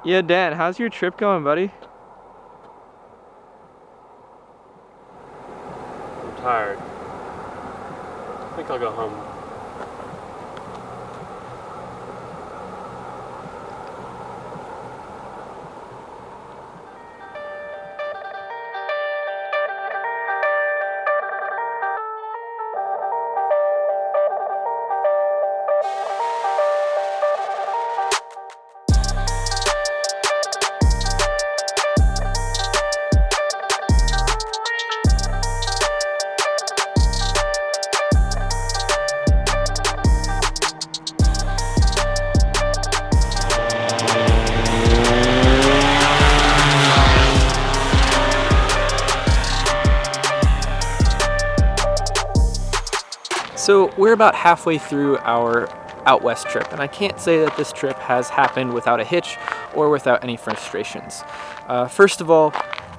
Yeah, Dan, how's your trip going, buddy? I'm tired. I think I'll go home. So we're about halfway through our out west trip, and I can't say that this trip has happened without a hitch or without any frustrations. First of all,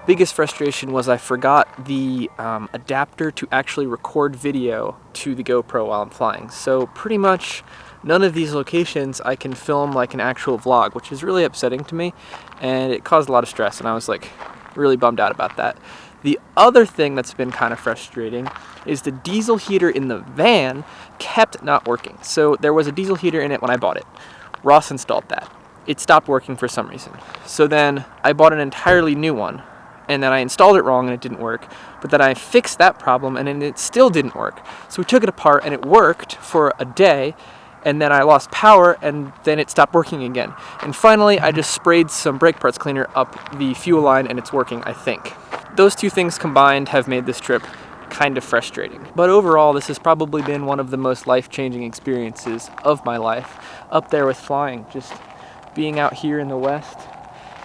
biggest frustration was I forgot the adapter to actually record video to the GoPro while I'm flying. So pretty much none of these locations I can film like an actual vlog, which is really upsetting to me, and it caused a lot of stress, and I was like really bummed out about that. The other thing that's been kind of frustrating is the diesel heater in the van kept not working. So there was a diesel heater in it when I bought it. Ross installed that. It stopped working for some reason. So then I bought an entirely new one, and then I installed it wrong and it didn't work. But then I fixed that problem and then it still didn't work. So we took it apart and it worked for a day, and then I lost power and then it stopped working again. And finally I just sprayed some brake parts cleaner up the fuel line and it's working, I think. Those two things combined have made this trip kind of frustrating. But overall, this has probably been one of the most life-changing experiences of my life, up there with flying, just being out here in the West.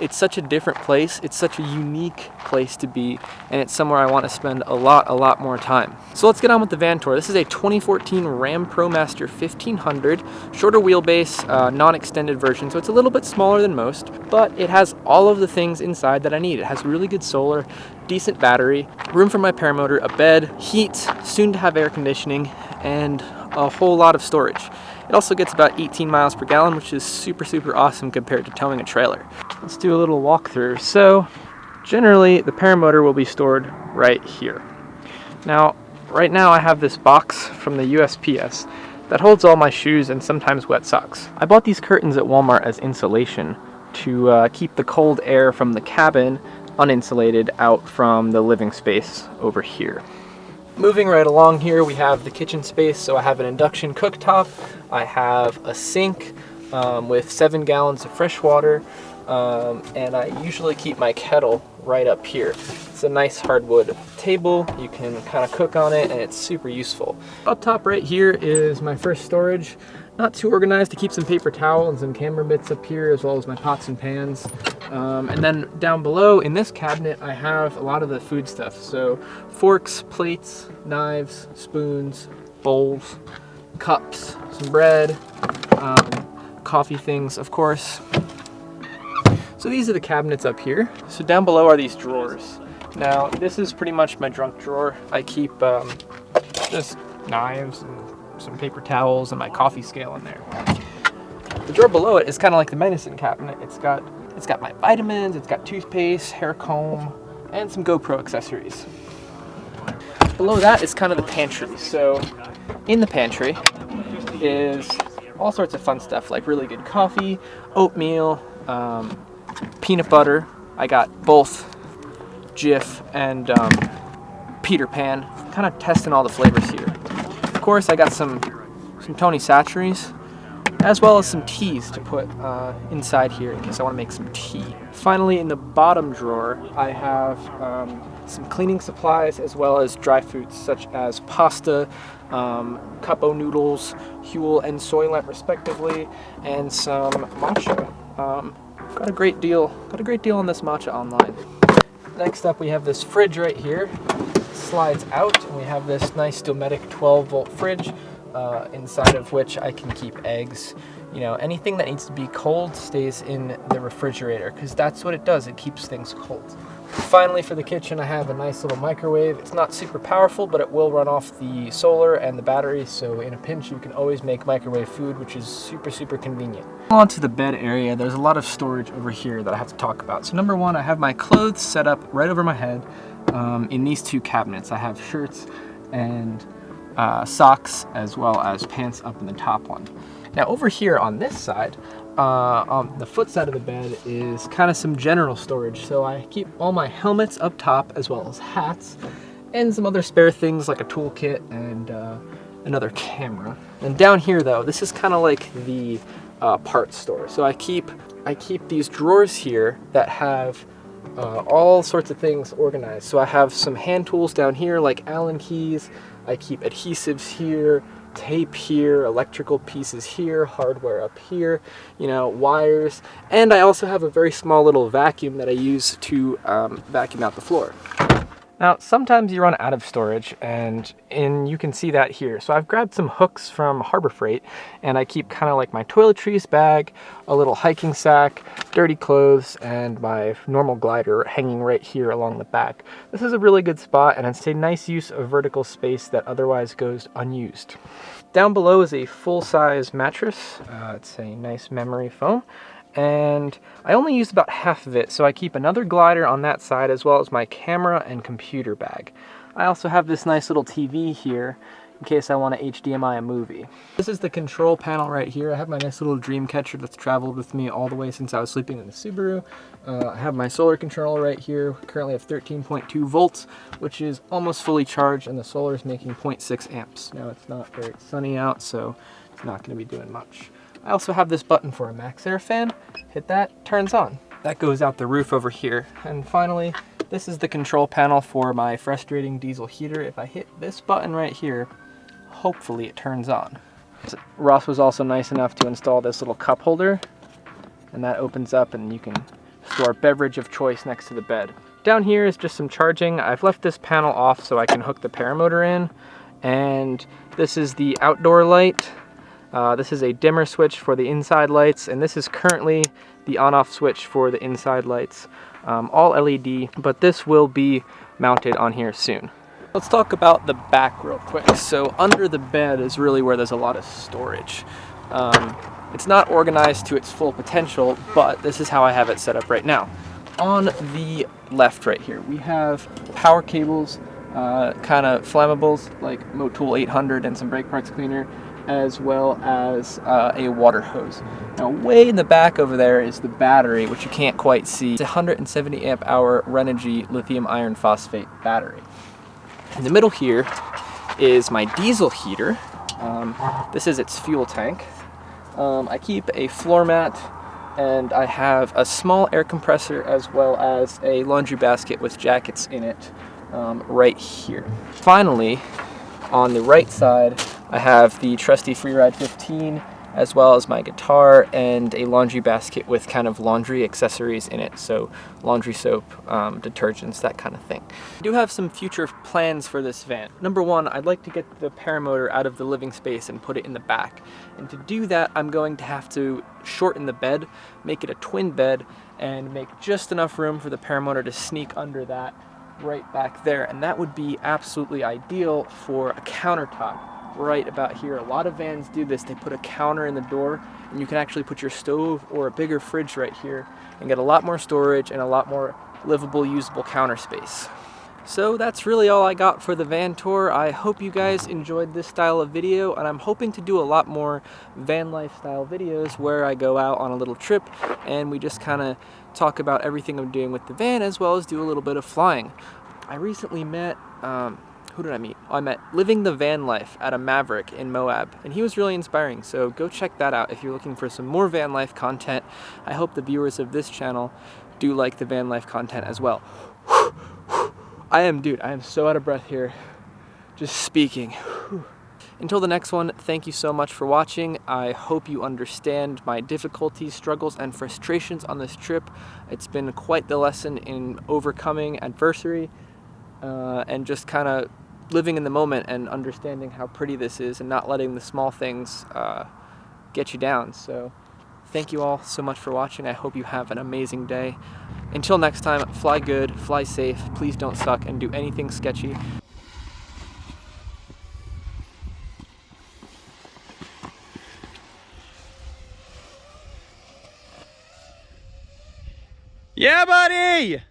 It's such a different place, it's such a unique place to be, and it's somewhere I want to spend a lot more time. So let's get on with the van tour. This is a 2014 Ram ProMaster 1500, shorter wheelbase, non-extended version, so it's a little bit smaller than most, but it has all of the things inside that I need. It has really good solar, decent battery, room for my paramotor, a bed, heat, soon to have air conditioning, and a whole lot of storage. It also gets about 18 miles per gallon, which is super awesome compared to towing a trailer. Let's do a little walkthrough. So generally the paramotor will be stored right here. Now, right now I have this box from the USPS that holds all my shoes and sometimes wet socks. I bought these curtains at Walmart as insulation to keep the cold air from the cabin uninsulated out from the living space over here. Moving right along here, we have the kitchen space. So I have an induction cooktop, I have a sink with 7 gallons of fresh water, and I usually keep my kettle right up here. It's a nice hardwood table, you can kind of cook on it, and it's super useful. Up top right here is my first storage. Not too organized, to keep some paper towel and some camera bits up here, as well as my pots and pans. And then down below in this cabinet, I have a lot of the food stuff. So forks, plates, knives, spoons, bowls, cups, some bread, coffee things, of course. So these are the cabinets up here. So down below are these drawers. Now, this is pretty much my junk drawer. I keep just knives and some paper towels and my coffee scale in there. The drawer below it is kind of like the medicine cabinet. It's got my vitamins, it's got toothpaste, hair comb, and some GoPro accessories. Below that is kind of the pantry. So in the pantry is all sorts of fun stuff, like really good coffee, oatmeal, peanut butter. I got both Jif and Peter Pan, kind of testing all the flavors here. Of course, I got some Tony Chachere's, as well as some teas to put inside here in case I want to make some tea. Finally, in the bottom drawer, I have some cleaning supplies as well as dry foods such as pasta, cup o' noodles, Huel and Soylent respectively, and some matcha. Got a great deal on this matcha online. Next up, we have this fridge right here. Slides out, and we have this nice Dometic 12-volt fridge inside of which I can keep eggs. You know, anything that needs to be cold stays in the refrigerator because that's what it does. It keeps things cold. Finally, for the kitchen, I have a nice little microwave. It's not super powerful, but it will run off the solar and the battery, so in a pinch you can always make microwave food, which is super, super convenient. On to the bed area, there's a lot of storage over here that I have to talk about. So number one, I have my clothes set up right over my head in these two cabinets. I have shirts and socks as well as pants up in the top one. Now over here on this side, on the foot side of the bed is kind of some general storage. So I keep all my helmets up top as well as hats and some other spare things like a toolkit and another camera. And down here though, this is kind of like the parts store. So I keep these drawers here that have all sorts of things organized. So I have some hand tools down here like Allen keys. I keep adhesives here, tape here, electrical pieces here, hardware up here, you know, wires. And I also have a very small little vacuum that I use to vacuum out the floor. Now, sometimes you run out of storage, and you can see that here. So I've grabbed some hooks from Harbor Freight, and I keep kind of like my toiletries bag, a little hiking sack, dirty clothes, and my normal glider hanging right here along the back. This is a really good spot, and it's a nice use of vertical space that otherwise goes unused. Down below is a full-size mattress. It's a nice memory foam. And I only used about half of it, so I keep another glider on that side as well as my camera and computer bag. I also have this nice little TV here in case I want to HDMI a movie. This is the control panel right here. I have my nice little dream catcher that's traveled with me all the way since I was sleeping in the Subaru. I have my solar controller right here. Currently have 13.2 volts, which is almost fully charged, and the solar is making 0.6 amps. Now it's not very sunny out, so it's not going to be doing much. I also have this button for a max air fan. Hit that, turns on. That goes out the roof over here. And finally, this is the control panel for my frustrating diesel heater. If I hit this button right here, hopefully it turns on. Ross was also nice enough to install this little cup holder, and that opens up and you can store beverage of choice next to the bed. Down here is just some charging. I've left this panel off so I can hook the paramotor in. And this is the outdoor light. This is a dimmer switch for the inside lights, and this is currently the on-off switch for the inside lights. All LED, but this will be mounted on here soon. Let's talk about the back real quick. So under the bed is really where there's a lot of storage. It's not organized to its full potential, but this is how I have it set up right now. On the left right here, we have power cables, kind of flammables like Motul 800 and some brake parts cleaner, as well as a water hose. Now way in the back over there is the battery, which you can't quite see. It's a 170 amp hour Renogy lithium iron phosphate battery. In the middle here is my diesel heater. This is its fuel tank. I keep a floor mat, and I have a small air compressor as well as a laundry basket with jackets in it right here. Finally, on the right side, I have the trusty Freeride 15 as well as my guitar and a laundry basket with kind of laundry accessories in it, so laundry soap, detergents, that kind of thing. I do have some future plans for this van. Number one, I'd like to get the paramotor out of the living space and put it in the back. And to do that, I'm going to have to shorten the bed, make it a twin bed, and make just enough room for the paramotor to sneak under that right back there. And that would be absolutely ideal for a countertop. Right about here. A lot of vans do this. They put a counter in the door, and you can actually put your stove or a bigger fridge right here and get a lot more storage and a lot more livable, usable counter space. So that's really all I got for the van tour. I hope you guys enjoyed this style of video, and I'm hoping to do a lot more van life style videos where I go out on a little trip and we just kind of talk about everything I'm doing with the van, as well as do a little bit of flying. I recently met who did I meet? I met Living the Van Life at a Maverick in Moab, and he was really inspiring, so go check that out if you're looking for some more van life content. I hope the viewers of this channel do like the van life content as well. I am so out of breath here, just speaking. Until the next one, thank you so much for watching. I hope you understand my difficulties, struggles, and frustrations on this trip. It's been quite the lesson in overcoming adversity and just kind of living in the moment and understanding how pretty this is and not letting the small things get you down. So thank you all so much for watching. I hope you have an amazing day. Until next time, fly good, fly safe, please don't suck, and do anything sketchy. Yeah, buddy!